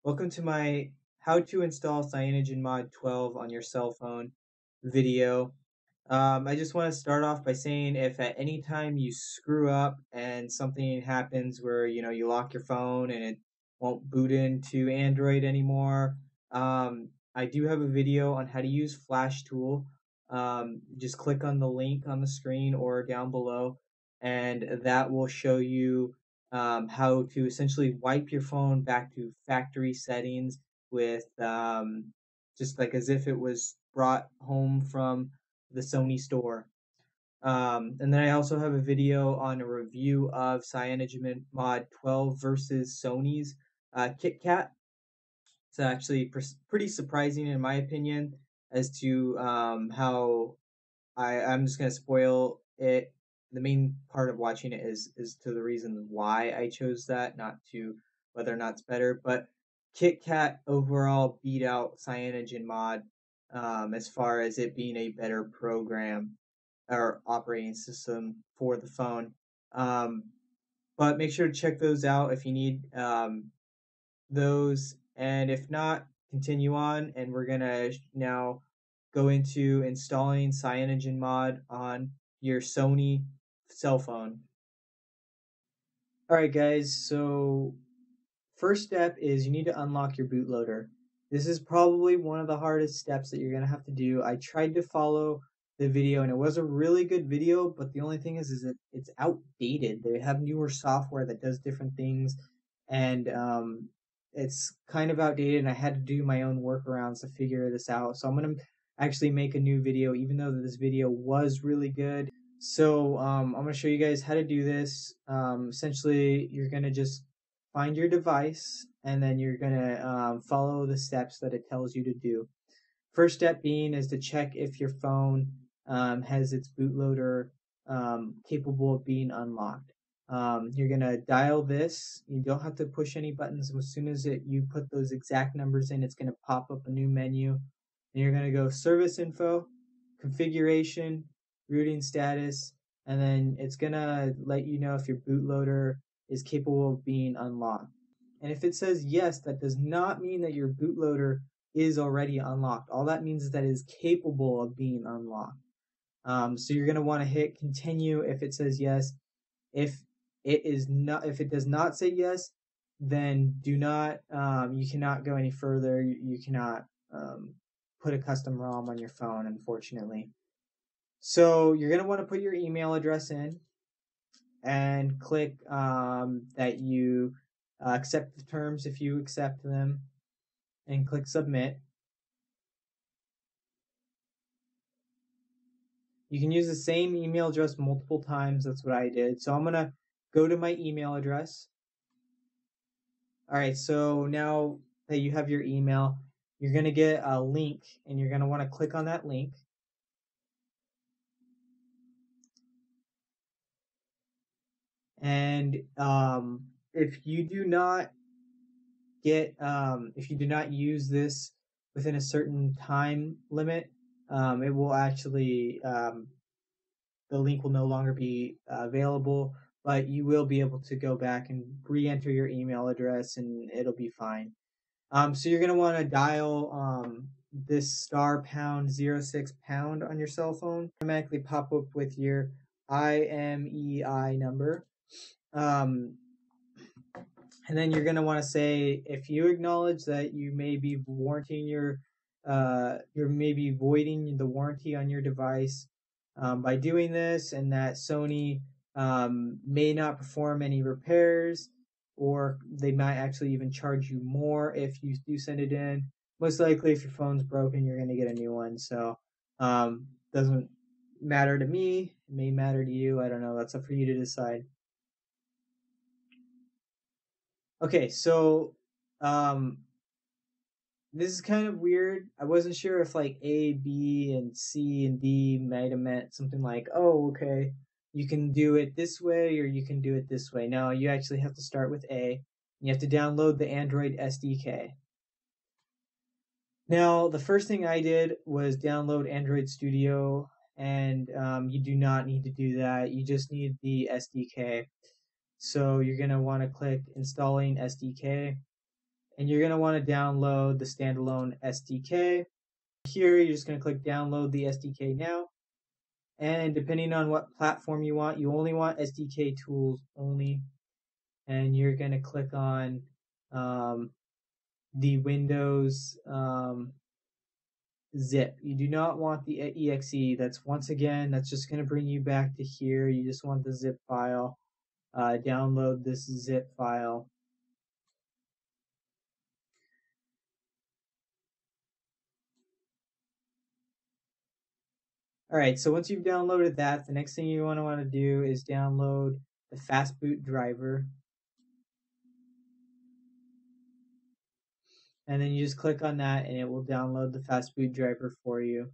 Welcome to my how to install CyanogenMod 12 on your cell phone video. I just want to start off by saying if at any time you screw up and something happens where you lock your phone and it won't boot into Android anymore, I do have a video on how to use Flashtool. Just click on the link on the screen or down below, and that will show you how to essentially wipe your phone back to factory settings with just like as if it was brought home from the Sony store. And then I also have a video on a review of CyanogenMod 12 versus Sony's KitKat. It's actually pretty surprising in my opinion as to how I'm just gonna spoil it. The main part of watching it is to the reason why I chose that, not to whether or not it's better. But KitKat overall beat out CyanogenMod as far as it being a better program or operating system for the phone. Um, but make sure to check those out if you need those, and if not, continue on. And we're gonna now go into installing CyanogenMod on your Sony cell phone. Alright guys, so first step is you need to unlock your bootloader. This is probably one of the hardest steps that you're going to have to do. I tried to follow the video and it was a really good video, but the only thing is that it's outdated. They have newer software that does different things, and it's kind of outdated, and I had to do my own workarounds to figure this out. So I'm going to actually make a new video, even though this video was really good. So I'm going to show you guys how to do this. Essentially, you're going to just find your device, and then you're going to follow the steps that it tells you to do. First step being is to check if your phone has its bootloader capable of being unlocked. You're going to dial this. You don't have to push any buttons. As soon as you put those exact numbers in, it's going to pop up a new menu. And you're going to go service info, configuration, rooting status, and then it's going to let you know if your bootloader is capable of being unlocked. And if it says yes, that does not mean that your bootloader is already unlocked. All that means is that it is capable of being unlocked. So you're going to want to hit continue if it says yes. If it does not say yes, then do not, you cannot go any further. You cannot put a custom ROM on your phone, unfortunately. So you're going to want to put your email address in and click that you accept the terms if you accept them, and click submit. You can use the same email address multiple times. That's what I did. So I'm going to go to my email address. All right, so now that you have your email, you're going to get a link, and you're going to want to click on that link. And if you do not use this within a certain time limit, it will actually the link will no longer be available, but you will be able to go back and re-enter your email address, and it'll be fine. So you're going to want to dial this *#06# on your cell phone. Automatically pop up with your IMEI number. And then you're going to want to say if you acknowledge that you may be warranting you're maybe voiding the warranty on your device by doing this, and that Sony may not perform any repairs, or they might actually even charge you more if you do send it in. Most likely, if your phone's broken, you're going to get a new one. So doesn't matter to me. It may matter to you. I don't know. That's up for you to decide. Okay, so this is kind of weird. I wasn't sure if like A, B, and C and D might have meant something like, oh, okay, you can do it this way or you can do it this way. No, you actually have to start with A. You have to download the Android SDK. Now, the first thing I did was download Android Studio, and you do not need to do that. You just need the SDK. So you're going to want to click installing SDK, and you're going to want to download the standalone SDK. Here, you're just going to click download the SDK now. And depending on what platform you only want SDK tools only. And you're going to click on the Windows zip. You do not want the exe. That's just going to bring you back to here. You just want the zip file. Download this zip file. Alright, so once you've downloaded that, the next thing you want to do is download the Fastboot driver. And then you just click on that and it will download the Fastboot driver for you.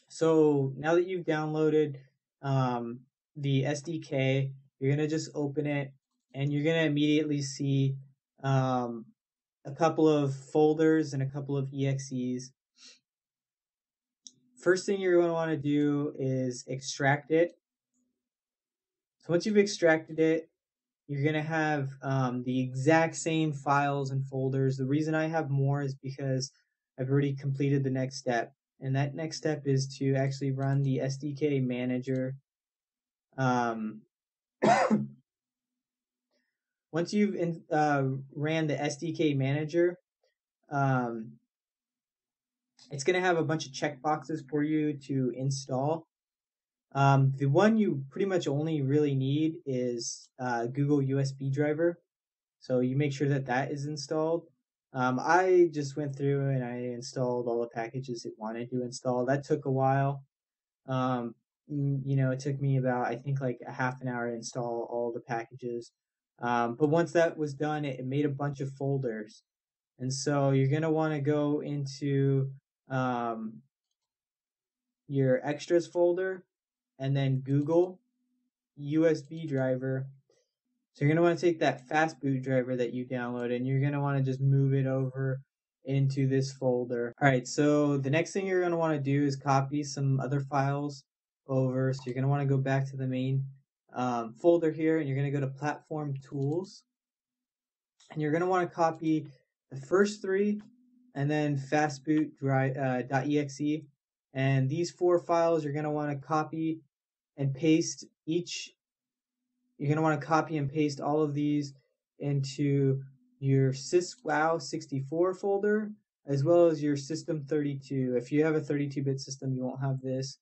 So now that you've downloaded the SDK, you're going to just open it and you're going to immediately see a couple of folders and a couple of EXEs. First thing you're going to want to do is extract it. So once you've extracted it, you're going to have the exact same files and folders. The reason I have more is because I've already completed the next step. And that next step is to actually run the SDK manager. Once you've ran the SDK manager, it's going to have a bunch of checkboxes for you to install. The one you pretty much only really need is Google USB driver. So you make sure that that is installed. I just went through and I installed all the packages it wanted to install. That took a while. It took me about, I think, like a half an hour to install all the packages. But once that was done, it made a bunch of folders. And so you're going to want to go into your extras folder and then Google USB driver. So you're going to want to take that Fastboot driver that you downloaded and you're going to want to just move it over into this folder. Alright, so the next thing you're going to want to do is copy some other files over. So you're going to want to go back to the main folder here and you're going to go to Platform Tools. And you're going to want to copy the first three and then fastboot.exe. And these 4 files you're going to want to copy and paste each. You're going to want to copy and paste all of these into your syswow64 folder as well as your system32. If you have a 32-bit system, you won't have this.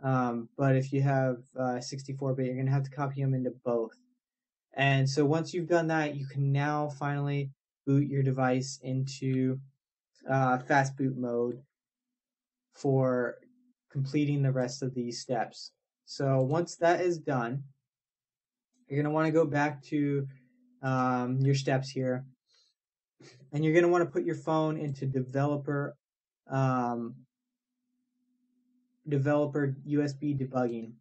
But if you have 64-bit, you're going to have to copy them into both. And so once you've done that, you can now finally boot your device into Fastboot mode for completing the rest of these steps. So once that is done, you're going to want to go back to your steps here, and you're going to want to put your phone into developer USB debugging.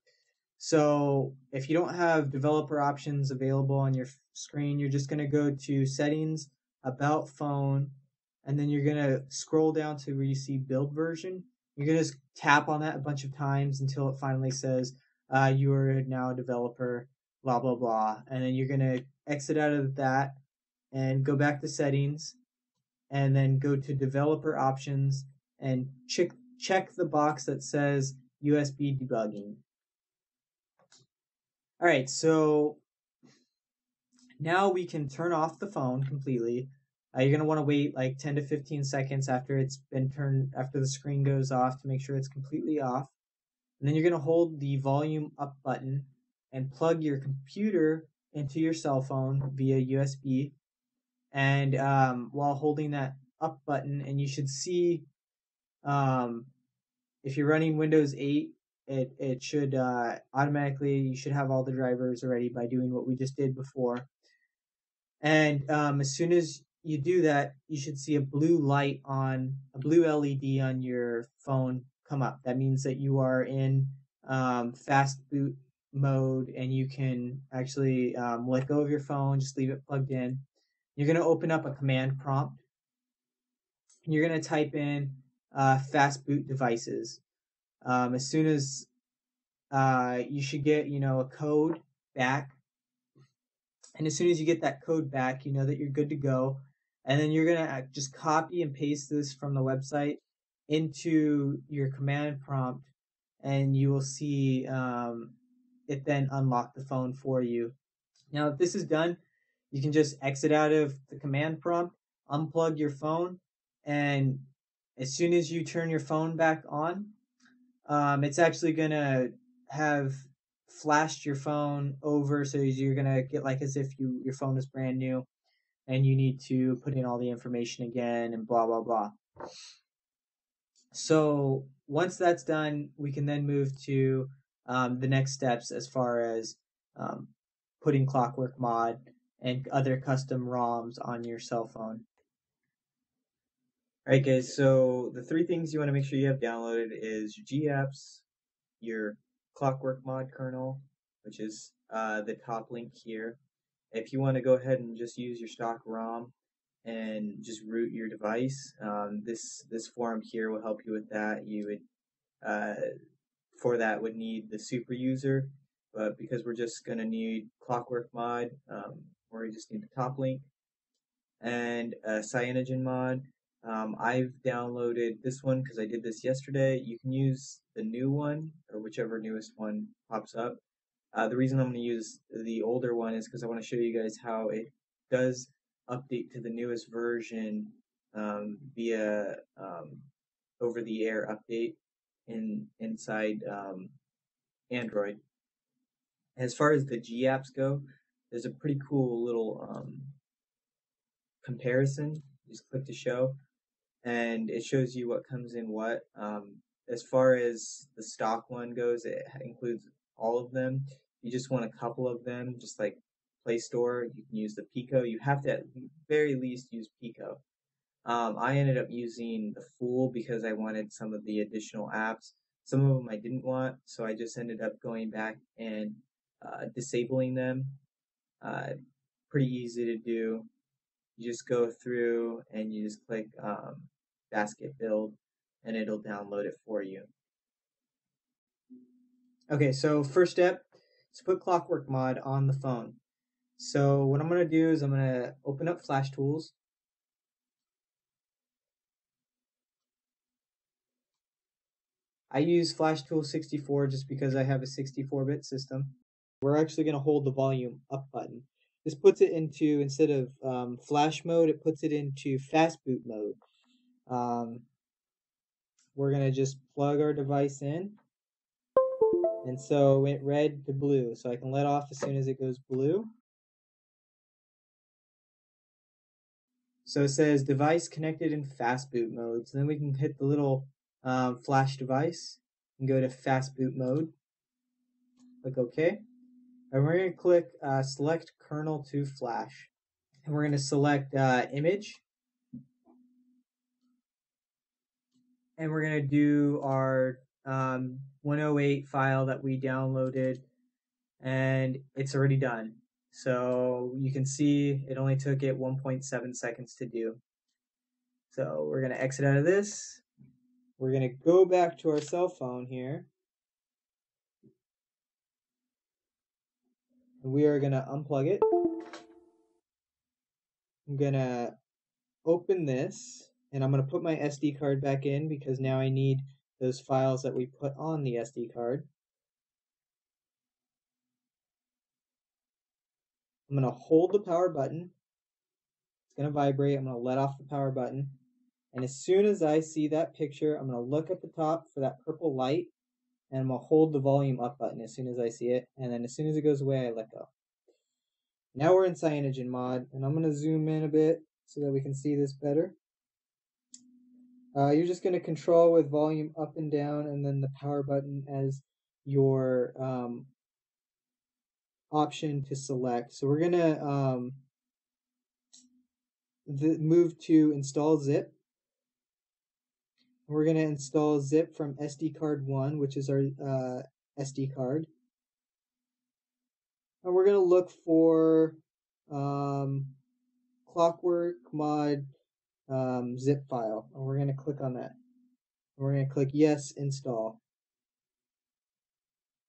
So if you don't have developer options available on your screen, you're just going to go to Settings, About Phone, and then you're going to scroll down to where you see Build Version. You're going to just tap on that a bunch of times until it finally says you are now a developer, blah, blah, blah. And then you're going to exit out of that and go back to Settings and then go to Developer Options and check the box that says USB debugging. Alright, so now we can turn off the phone completely. You're going to want to wait like 10 to 15 seconds after it's been turned, after the screen goes off, to make sure it's completely off. And then you're going to hold the volume up button and plug your computer into your cell phone via USB. And while holding that up button, and you should see, if you're running Windows 8, it should automatically, you should have all the drivers already by doing what we just did before. And as soon as you do that, you should see a blue LED on your phone come up. That means that you are in Fastboot mode and you can actually let go of your phone, just leave it plugged in. You're going to open up a command prompt. And you're going to type in Fastboot devices. As soon as you should get a code back, And as soon as you get that code back, you know that you're good to go. And then you're going to just copy and paste this from the website into your command prompt, and you will see it then unlock the phone for you. Now, if this is done, you can just exit out of the command prompt, unplug your phone, and as soon as you turn your phone back on, it's actually going to have flashed your phone over, so you're going to get like as if your phone is brand new, and you need to put in all the information again and blah blah blah. So once that's done, we can then move to the next steps as far as um, putting Clockwork Mod and other custom ROMs on your cell phone. Alright guys, so the three things you want to make sure you have downloaded is your GApps, your Clockwork Mod kernel, which is the top link here. If you want to go ahead and just use your stock ROM and just root your device, this forum here will help you with that. You would for that would need the super user, but because we're just going to need Clockwork Mod, we just need the top link, and Cyanogen Mod. I've downloaded this one because I did this yesterday. You can use the new one or whichever newest one pops up. The reason I'm going to use the older one is because I want to show you guys how it does update to the newest version via over-the-air update inside Android. As far as the GApps go, there's a pretty cool little comparison. Just click to show, and it shows you what comes in what. As far as the stock one goes, it includes all of them. You just want a couple of them, just like Play Store, you can use the Pico. You have to at the very least use Pico. I ended up using the Fool because I wanted some of the additional apps. Some of them I didn't want, so I just ended up going back and disabling them. Pretty easy to do. You just go through and you just click basket build, and it'll download it for you. Okay, so first step is put Clockwork Mod on the phone. So what I'm going to do is I'm going to open up Flashtools. I use Flashtool 64 just because I have a 64-bit system. We're actually going to hold the volume up button. This puts it into, instead of flash mode, it puts it into Fastboot mode. We're going to just plug our device in. And so it went red to blue. So I can let off as soon as it goes blue. So it says device connected in Fastboot mode. So then we can hit the little flash device and go to Fastboot mode. Click OK. And we're going to click select kernel to flash. And we're going to select image. And we're going to do our 108 file that we downloaded. And it's already done. So you can see it only took it 1.7 seconds to do. So we're going to exit out of this. We're going to go back to our cell phone here. And we are going to unplug it. I'm going to open this, and I'm going to put my SD card back in because now I need those files that we put on the SD card. I'm going to hold the power button. It's going to vibrate. I'm going to let off the power button. And as soon as I see that picture, I'm going to look at the top for that purple light, and I'm going to hold the volume up button as soon as I see it. And then as soon as it goes away, I let go. Now we're in Cyanogen Mod, and I'm going to zoom in a bit so that we can see this better. You're just going to control with volume up and down, and then the power button as your option to select. So we're going to move to install zip. We're going to install zip from SD card 1, which is our SD card. And we're going to look for Clockwork Mod zip file. And we're going to click on that. We're going to click yes, install.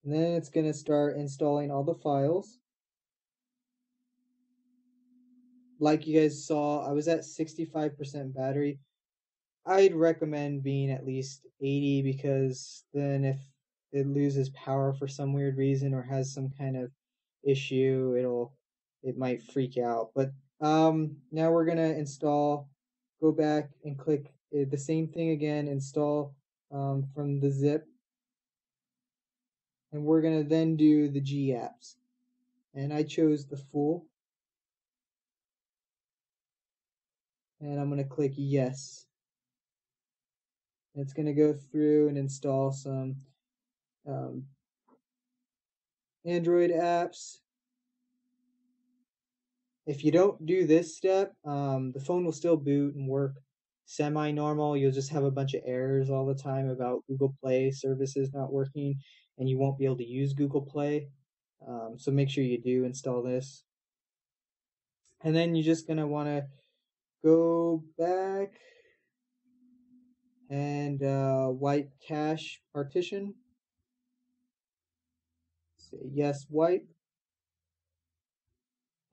And then it's going to start installing all the files. like you guys saw, I was at 65% battery. I'd recommend being at least 80, because then if it loses power for some weird reason or has some kind of issue, it might freak out. But now we're gonna install. Go back and click the same thing again. Install from the zip, and we're gonna then do the G apps. And I chose the full, and I'm gonna click yes. And it's gonna go through and install some um, Android apps. If you don't do this step, the phone will still boot and work semi-normal. You'll just have a bunch of errors all the time about Google Play services not working, and you won't be able to use Google Play. So make sure you do install this. And then you're just going to want to go back and wipe cache partition. Say yes, wipe.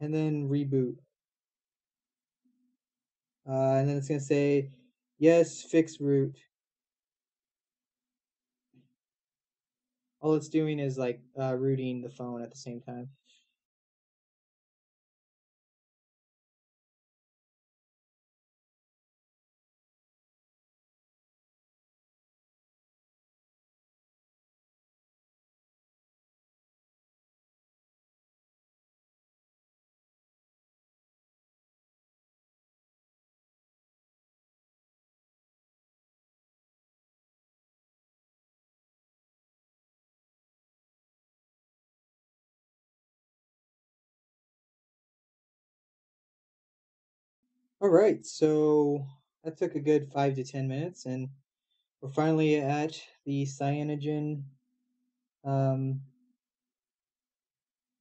And then reboot. And then it's going to say yes, fix root. All it's doing is like rooting the phone at the same time. All right, so that took a good 5 to 10 minutes, and we're finally at the cyanogen um,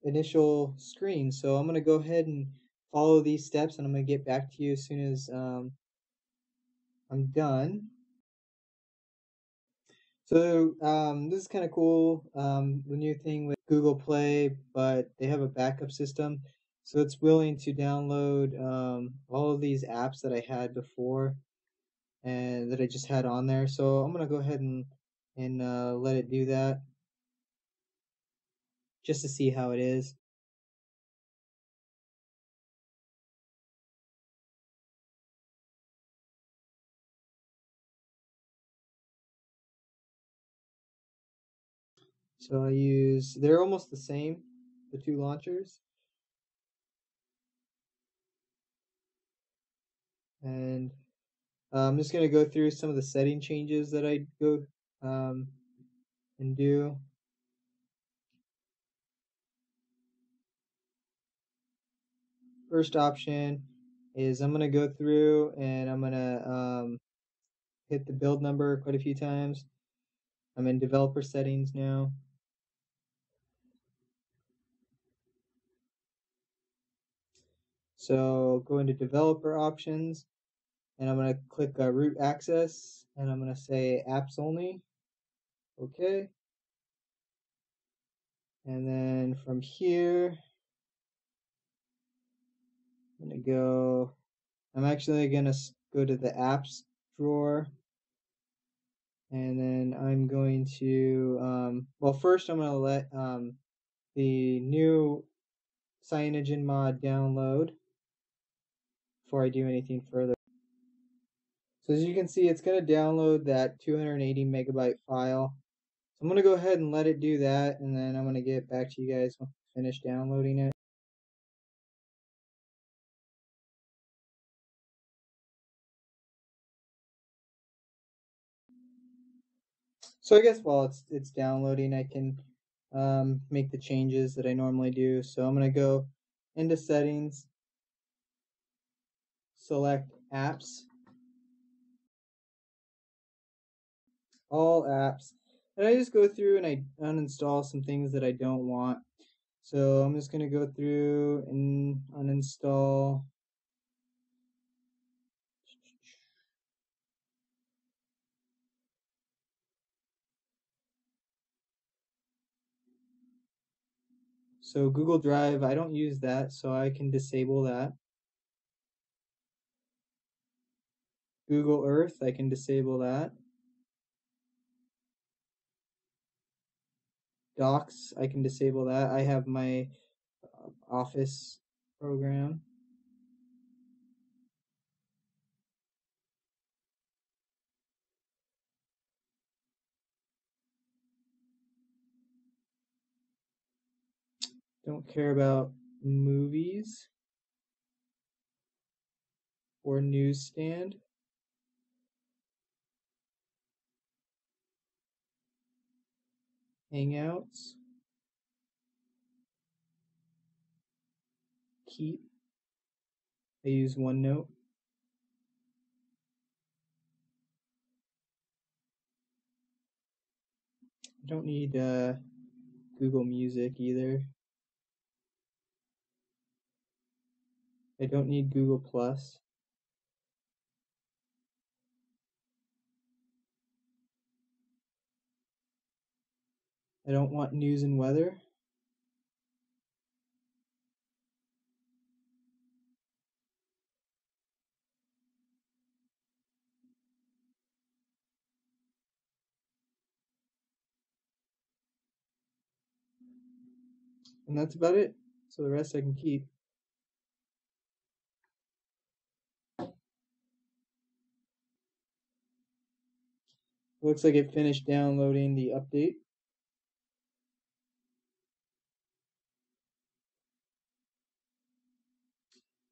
initial screen. So I'm going to go ahead and follow these steps, and I'm going to get back to you as soon as I'm done. So this is kind of cool, the new thing with Google Play, but they have a backup system. So it's willing to download all of these apps that I had before and that I just had on there. So I'm gonna go ahead and let it do that just to see how it is. So they're almost the same, the two launchers. And I'm just gonna go through some of the setting changes that I go and do. First option is I'm gonna go through and I'm gonna hit the build number quite a few times. I'm in developer settings now. So go into developer options, and I'm going to click root access, and I'm going to say apps only. Okay. And then from here, I'm actually going to go to the apps drawer, and then I'm going to, well, first I'm going to let the new cyanogen mod download before I do anything further. So as you can see, it's going to download that 280 megabyte file. So I'm going to go ahead and let it do that, and then I'm going to get back to you guys when I finish downloading it. So I guess while it's downloading, I can make the changes that I normally do. So I'm going to go into settings, select apps, all apps, and I just go through and I uninstall some things that I don't want. So I'm just going to go through and uninstall so Google Drive. I don't use that, so I can disable that. Google Earth, I can disable that. Docs, I can disable that. I have my Office program. Don't care about movies or newsstand. Hangouts. Keep. I use OneNote. I don't need Google Music either. I don't need Google Plus. I don't want news and weather. And that's about it. So the rest I can keep. Looks like it finished downloading the update.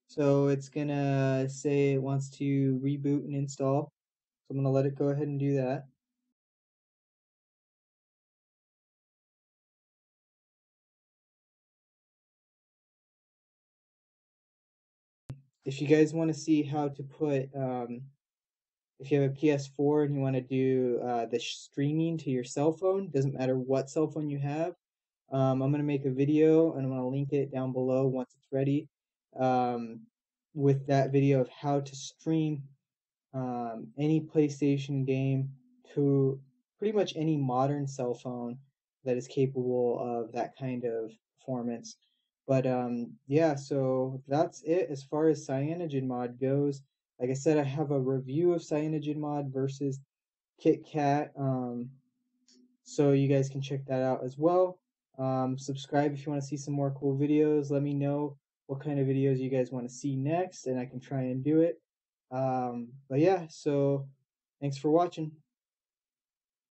So it's gonna say it wants to reboot and install. So I'm gonna let it go ahead and do that. If you guys want to see how to put, if you have a PS4 and you want to do the streaming to your cell phone, doesn't matter what cell phone you have, I'm going to make a video and I'm going to link it down below once it's ready, with that video of how to stream any PlayStation game to pretty much any modern cell phone that is capable of that kind of performance. But yeah, so that's it as far as CyanogenMod goes. Like I said, I have a review of CyanogenMod versus KitKat, so you guys can check that out as well. Subscribe if you want to see some more cool videos. Let me know what kind of videos you guys want to see next, and I can try and do it. But yeah, so thanks for watching.